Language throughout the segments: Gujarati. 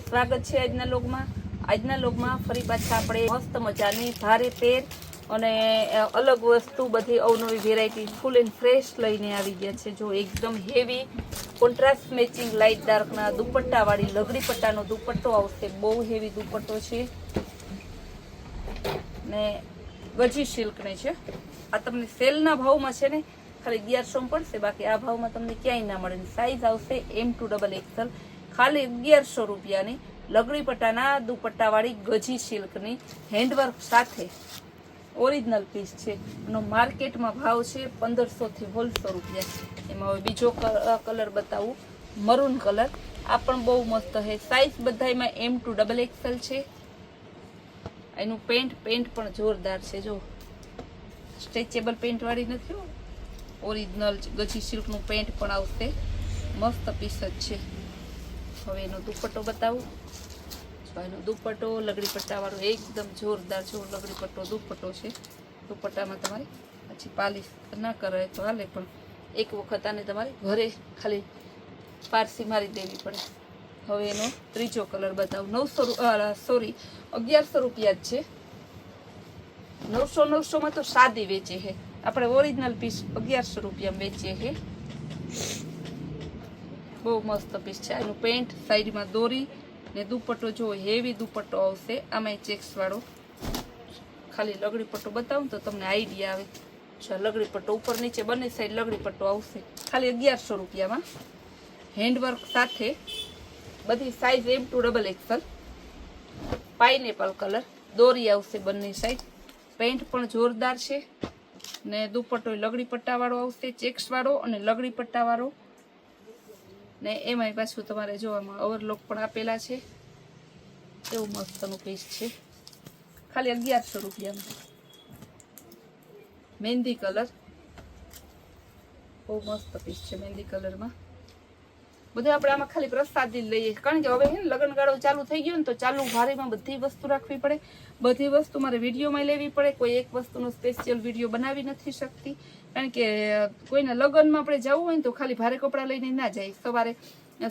સ્વાગત છે આજના લોગમાં ફરી પાછા આપણે મસ્ત મજાની ભારે પેર અને અલગ વસ્તુ બધી અવનવી વેરાયટી ફૂલ એન્ડ ફ્રેશ લઈને આવી ગયા છે। જો એકદમ હેવી કોન્ટ્રાસ્ટ મેચિંગ લાઇટ ડાર્કના દુપટ્ટાવાળી લગડી પટ્ટાનો દુપટ્ટો આવશે। બહુ હેવી દુપટ્ટો છે ને ગજી સિલ્કને છે। આ તમને સેલના ભાવમાં છે ને ખાલી 1100 પડશે, બાકી આ ભાવમાં તમને ક્યાંય ના મળે। સાઈઝ આવશે M2XXL, ખાલી 1100 રૂપિયાની લગડી પટ્ટાના દુપટ્ટાવાળી ગજી સિલ્કની હેન્ડવર્ક સાથે ઓરિજિનલ પીસ છે। એનો માર્કેટમાં ભાવ છે 1500 થી 1600 રૂપિયા। એમાં હવે બીજો કલર બતાવું, મરૂન કલર। આ પણ બહુ મસ્ત છે। સાઈઝ બધાયમાં M2XXL છે। એનું પેન્ટ પણ જોરદાર છે। જો સ્ટ્રેચેબલ પેન્ટ વાળી નથી, ઓરિજિનલ ગજી સિલ્કનું પેન્ટ પણ આવશે। મસ્ત પીસ જ છે। હવે એનો દુપટ્ટો બતાવું। એનો દુપટ્ટો લગડી પટ્ટાવાળો એકદમ જોરદાર જો લગડી પટ્ટો દુપટ્ટો છે। દુપટ્ટામાં તમારે પછી પાલિશ ના કરાય તો હાલે, પણ એક વખત આને તમારે ઘરે ખાલી પારસી મારી દેવી પડે। હવે એનો ત્રીજો કલર બતાવું। 1100 રૂપિયા જ છે। 900 તો સાદી વેચે છે, આપણે ઓરિજિનલ પીસ 1100 રૂપિયામાં વેચીએ છીએ। બહુ મસ્ત પીસ છે। એનું પેન્ટ સાઈડમાં દોરી ને દુપટ્ટો જો હેવી દુપટ્ટો આવશે। આમાં ચેક્સ વાળો ખાલી લગડી પટ્ટો બતાવું તો તમને આઈડિયા આવે। લગડી પટ્ટો ઉપર નીચે બંને સાઈડ લગડી પટ્ટો આવશે, ખાલી 1100 રૂપિયામાં હેન્ડવર્ક સાથે। બધી સાઈઝ M2XXL। પાઇનેપલ કલર દોરી આવશે બંને સાઈડ। પેન્ટ પણ જોરદાર છે ને દુપટ્ટો લગડી પટ્ટાવાળો આવશે, ચેક્સ વાળો અને લગડી પટ્ટાવાળો ને એમાંય પાછું તમારે જોવામાં ઓવરલોક પણ આપેલા છે। એવું મસ્તનું પીસ છે, ખાલી 1100 રૂપિયામાં। મહેંદી કલર બહુ મસ્ત પીસ છે। મહેંદી કલરમાં બધું આપણે આમાં ખાલી પ્રસાદી લઈએ, કારણ કે હવે લગ્નગાળો ચાલુ થઈ ગયો ને તો ચાલુ ભારેમાં બધી વસ્તુ રાખવી પડે। બધી વસ્તુ મારે વિડીયોમાં લેવી પડે। કોઈ એક વસ્તુનો સ્પેશિયલ વિડીયો બનાવી નથી શકતી, કારણ કે કોઈના લગ્નમાં આપણે જવું હોય ને તો ખાલી ભારે કપડાં લઈને ના જાય। સવારે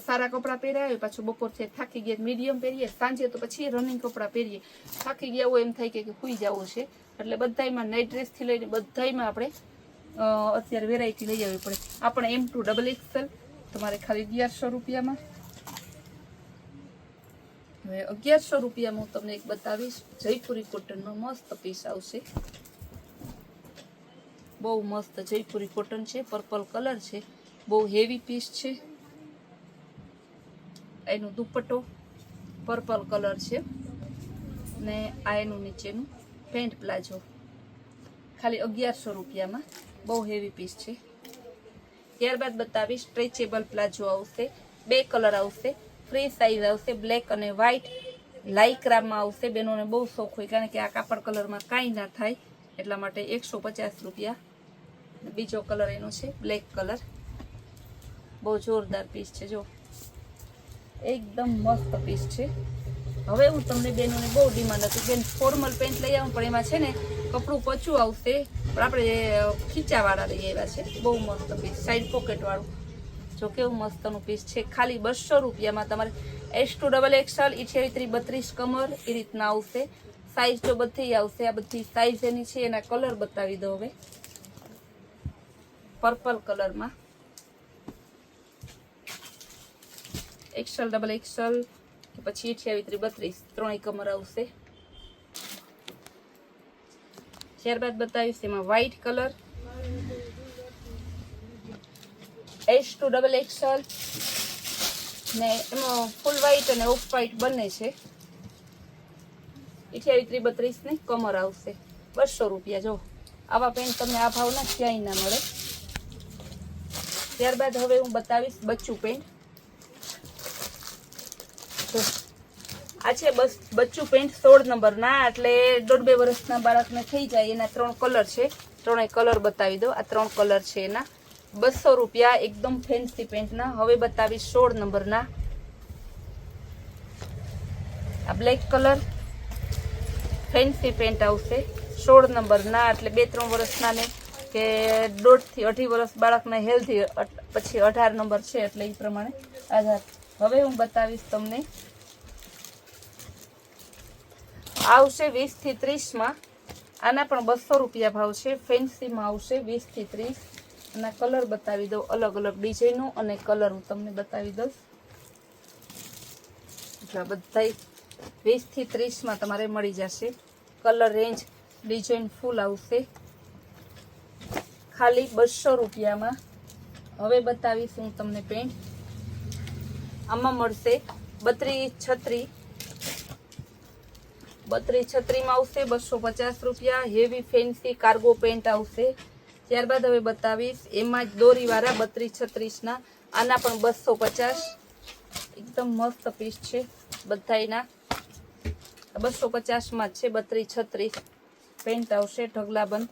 સારા કપડાં પહેર્યા હોય, પાછું બપોરથી થાકી ગયા મીડિયમ પહેરીએ, સાંજે તો પછી રનિંગ કપડાં પહેરીએ। થાકી ગયા હોય એમ થાય કે સૂઈ જવું છે, એટલે બધાયમાં નાઇટ ડ્રેસથી લઈને બધાયમાં આપણે અત્યારે વેરાયટી લઈ આવવી પડે। આ પણ M2XXL તમારે ખાલી 1100 રૂપિયામાં। હવે 1100 રૂપિયામાં હું તમને એક બતાવીશ, જયપુરી કોટનનો મસ્ત પીસ આવશે। બહુ મસ્ત જયપુરી કોટન છે, પર્પલ કલર છે, બહુ હેવી પીસ છે। એનો દુપટ્ટો પર્પલ કલર છે ને આ એનું નીચેનું પેન્ટ પ્લાઝો, ખાલી 1100 રૂપિયામાં। બહુ હેવી પીસ છે। ત્યારબાદ બતાવીશ સ્ટ્રેચેબલ પ્લાઝો આવશે, બે કલર આવશે, ફ્રી સાઈઝ આવશે, બ્લેક અને વ્હાઈટ લાઈક્રામાં આવશે। બેનોને બહુ શોખ હોય, કારણ કે આ કાપડ કલરમાં કાંઈ ના થાય, એટલા માટે 150 રૂપિયા। બીજો કલર એનો છે બ્લેક કલર, બહુ જોરદાર પીસ છે। જો એકદમ મસ્ત પીસ છે। હવે હું તમને બેનોને બહુ ડિમાન્ડ હતી, બેન ફોર્મલ પેન્ટ લઈ આવું, પણ એમાં છે ને કપડું પચું આવશે, પણ આપણે ખીચાવાળા લઈ આવ્યા છે। બહુ મસ્ત પીસ, સાઈડ પોકેટ વાળું, જો કેવું મસ્તનું પીસ છે। ખાલી 200 રૂપિયામાં તમારે S2XXL 28-32 કમર એ રીતના આવશે। સાઈઝ જો બધી આવશે, આ બધી સાઈઝ એની છે। એના કલર બતાવી દો। હવે પર્પલ કલરમાં XL કે પછી 28-32 ત્રણેય કમર આવશે। ત્યારબાદ બતાવીશ એમાં વ્હાઈટ કલર S2XXL ને એમાં ફૂલ વ્હાઈટ અને ઓફ વ્હાઈટ બંને છે। 28-32 ની કમર આવશે, 200 રૂપિયા। જો આવા પેન્ટ તમને આ ભાવના ક્યાંય ના મળે। ત્યારબાદ હવે હું બતાવીશ બચ્ચું પેન્ટ। આ છે બચ્ચું પેન્ટ 16 નંબરના, એટલે 1.5-2 વર્ષના બાળકને થઈ જાય। એના 3 કલર છે, ત્રણેય કલર બતાવી દો। આ 3 કલર છે એના, 200 રૂપિયા એકદમ ફેન્સી પેન્ટના। હવે બતાવીશ 16 નંબરના। આ બ્લેક કલર ફેન્સી પેન્ટ આવશે 16 નંબરના, એટલે 2-3 વર્ષના ને કે 1.5 થી 2.5 વર્ષ બાળકના હેલ્ધી, પછી 18 નંબર છે એટલે એ પ્રમાણે આધાર। હવે હું બતાવીશ તમને આવશે 20 થી 30 માં. આના પણ 200 રૂપિયા ભાવ છે. ફેન્સીમાં આવશે 20 થી 30. અને કલર બતાવી દઉં, અલગ અલગ ડિઝાઇનો અને કલર હું તમને બતાવી દઉં. એટલા બધા 20 થી 30 માં તમારે મળી જશે. કલર રેન્જ ડિઝાઇન ફૂલ આવશે ખાલી 200 રૂપિયામાં. હવે બતાવીશ હું તમને પેન્ટ. આમાં મળશે 32 36 માં આવશે 250 રૂપિયા. હેવી ફેન્સી કાર્ગો પેન્ટ આવશે. ત્યારબાદ હવે બતાવીશ એમાં જ દોરીવાળા 32 36 ના. આના પણ 250. એકદમ મસ્ત પીસ છે બધાયના. 250 માં જ છે. 32 36 પેન્ટ આવશે ઢગલાબંધ.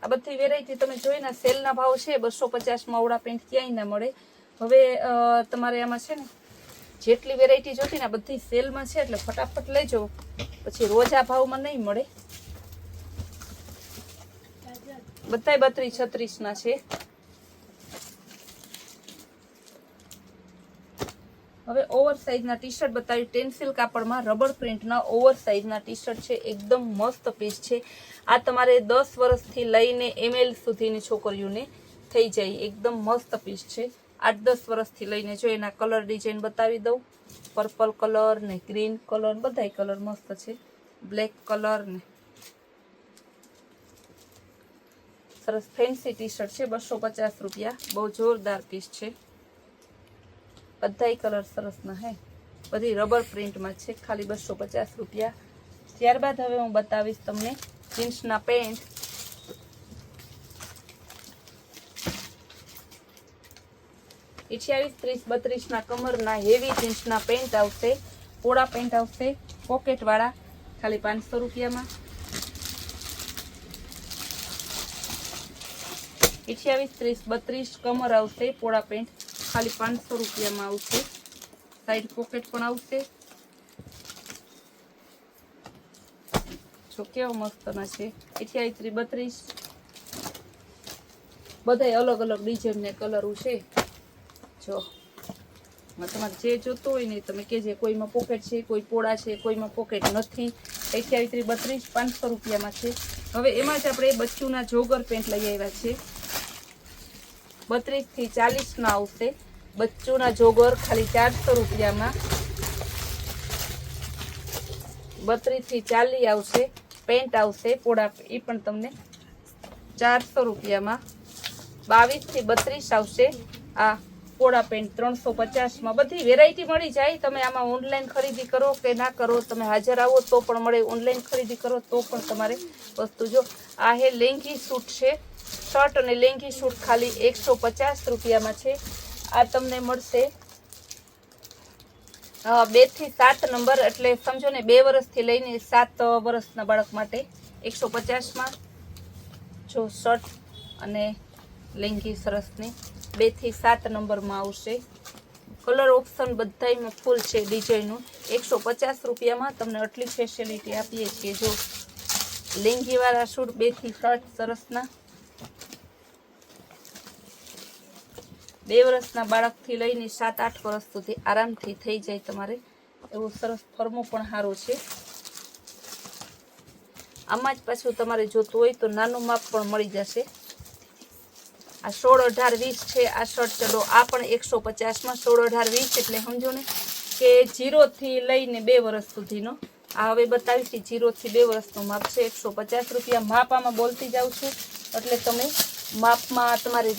આ બધી વેરાયટી તમે જોઈને સેલના ભાવ છે. 250 માં આવડા પેન્ટ ક્યાંય ના મળે. હવે તમારે આમાં છે ને જેટલી વેરાયટી જોતી ને બધી સેલમાં છે, એટલે ફટાફટ લેજો, પછી રોજ આ ભાવમાં નહીં મળે. બધાય 32 36 ના છે. હવે ઓવર સાઇઝના ટી શર્ટ બતાવી. ટેન્સિલ કાપડમાં રબર પ્રિન્ટના ઓવર સાઇઝના ટી શર્ટ છે. એકદમ મસ્ત પીસ છે. આ તમારે 10 વર્ષથી લઈને ML સુધીની છોકરીઓને થઈ જાય. એકદમ મસ્ત પીસ છે. 8-10 વર્ષથી લઈને. જો એના કલર ડિઝાઇન બતાવી દઉં. પર્પલ કલર ને ગ્રીન કલર, બધાય કલર મસ્ત છે. બ્લેક કલર ને સરસ ફેન્સી ટી શર્ટ છે. 250 રૂપિયા. બહુ જોરદાર પીસ છે. બધાય કલર સરસના હે. બધી રબર પ્રિન્ટમાં છે. ખાલી 250 રૂપિયા. ત્યારબાદ હવે હું બતાવીશ તમને જીન્સના પેન્ટ. એ 28 30 32 ના કમરના હેવી જીન્સના પેન્ટ આવશે. પોળા પેન્ટ આવશે પોકેટ વાળા, ખાલી 500 રૂપિયામાં. 28 30 32 કમર આવશે. પોળા પેન્ટ ખાલી 500 રૂપિયામાં આવશે. સાઈડ પોકેટ પણ આવશે. જો કેવો મસ્તના છે. 28 32 બધાય અલગ અલગ ડિઝાઇન ને કલરો છે. જો તમારે જે જોતું હોય ને તમે કહેજે. કોઈમાં પોકેટ છે, કોઈ પોળા છે, કોઈમાં પોકેટ નથી. 28 32 500 રૂપિયામાં છે. હવે એમાં જ આપણે બચ્ચુના જોગર પેન્ટ લઈ આવ્યા છે. 32 થી 40 ના આવશે. બચ્ચુના જોગર ખાલી 400 રૂપિયામાં. 32 થી 40 આવશે. પેન્ટ આવશે પોળા, એ પણ તમને 400 રૂપિયામાં. 22 થી 32 આવશે. આ પોળા પેન્ટ 350 માં. બધી વેરાયટી મળી જાય. તમે આમાં ઓનલાઈન ખરીદી કરો કે ના કરો, તમે હાજર આવો તો પણ મળે, ઓનલાઈન ખરીદી કરો તો પણ તમારે વસ્તુ. જો આ હે લેંગી સૂટ છે. શર્ટ અને લેંગી સૂટ ખાલી 150 રૂપિયામાં છે. આ તમને મળશે 2 થી 7 નંબર, એટલે સમજો ને 2 વર્ષથી લઈને 7 વર્ષના બાળક માટે 150 માં. જો શર્ટ અને લેંગી સરસની 2 થી 7 નંબરમાં આવશે. કલર ઓપ્શન બધાયમાં ફૂલ છે ડિઝાઇનનું. 150 રૂપિયામાં તમને આટલી ફેસિલિટી આપીએ છીએ. જો લેંગીવાળા સૂટ 2 થી 7 સરસના. 2 વર્ષના બાળકથી લઈને 7-8 વર્ષ સુધી આરામથી થઈ જાય તમારે. એવું સરસ ફર્મો પણ સારું છે. આમાં જ પાછું તમારે જોતું હોય તો નાનું માપ પણ મળી જશે. આ 16 18 20 છે. આ શર્ટ ચડો આ પણ 150 માં. 16 18 20 એટલે સમજો ને કે 0 થી લઈને 2 વર્ષ સુધીનો. આ હવે બતાવીશ 0 થી 2 વર્ષનો માપ છે. 150 રૂપિયા. માપ આમાં બોલતી જાઉં છું એટલે તમે માપમાં તમારી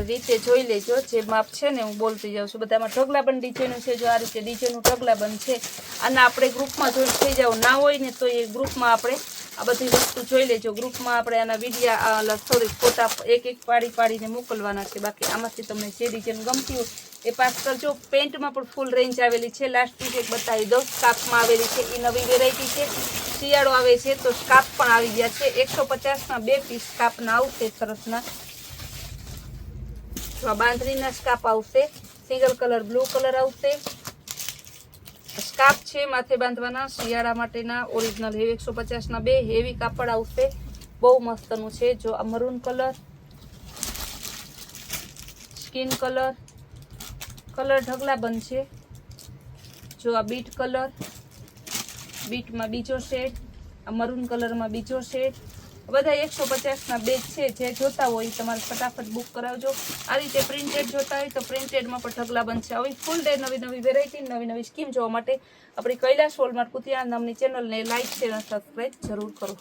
રીતે જોઈ લેજો. જે માપ છે ને હું બોલતી જાઉં છું. બધામાં ઢગલાબંધ ડિઝાઇનો છે. જો આ રીતે ડિઝાઇનનું ઢગલાબંધ છે. આના આપણે ગ્રુપમાં જોઈન થઈ જાવ. ના હોય ને તો એ ગ્રુપમાં આપણે આ બધી વસ્તુ જોઈ લેજો. ગ્રુપમાં આપણે આના વિડીયા ફોટા એક પાડીને મોકલવાના છે. બાકી આમાંથી તમને જે ડિઝાઇન ગમતી હોય એ પાસ કરજો. પેન્ટમાં પણ ફૂલ રેન્જ આવેલી છે. લાસ્ટ પીસ એક બતાવી દઉં. સ્કાર્ફમાં આવેલી છે. એ નવી વેરાયટી છે. શિયાળો આવે છે તો સ્કાર્ફ પણ આવી ગયા છે. 150 ના 2 પીસ સ્કાર્ફના આવશે સરસના. બાંધણીના સ્કાર્ફ આવશે. સિંગલ કલર બ્લુ કલર આવશે. સ્કાર્ફ છે માથે બાંધવાના શિયાળા માટેના ઓરિજિનલ હેવી. 150 ના 2 હેવી કાપડ આવશે. બહુ મસ્તનું છે. જો આ maroon colour, skin colour colour ઢગલા બંધ છે. જો આ બીટ કલર, બીટમાં બીજો શેડ, આ મરૂન કલરમાં બીજો શેડ, બધા 150ના બેચ છે. જે જોતા હોય તમારે ફટાફટ બુક કરાવજો. આ રીતે પ્રિન્ટેડ જોતા હોય તો પ્રિન્ટેડમાં પણ ઢગલા બંધ છે. આવી ફૂલ ડે નવી નવી વેરાયટી, નવી નવી સ્કીમ જોવા માટે આપણી કૈલાશ વોલમાર્ટ કુતિયાણા નામની ચેનલને લાઈક, શેર અને સબસ્ક્રાઈબ જરૂર કરો.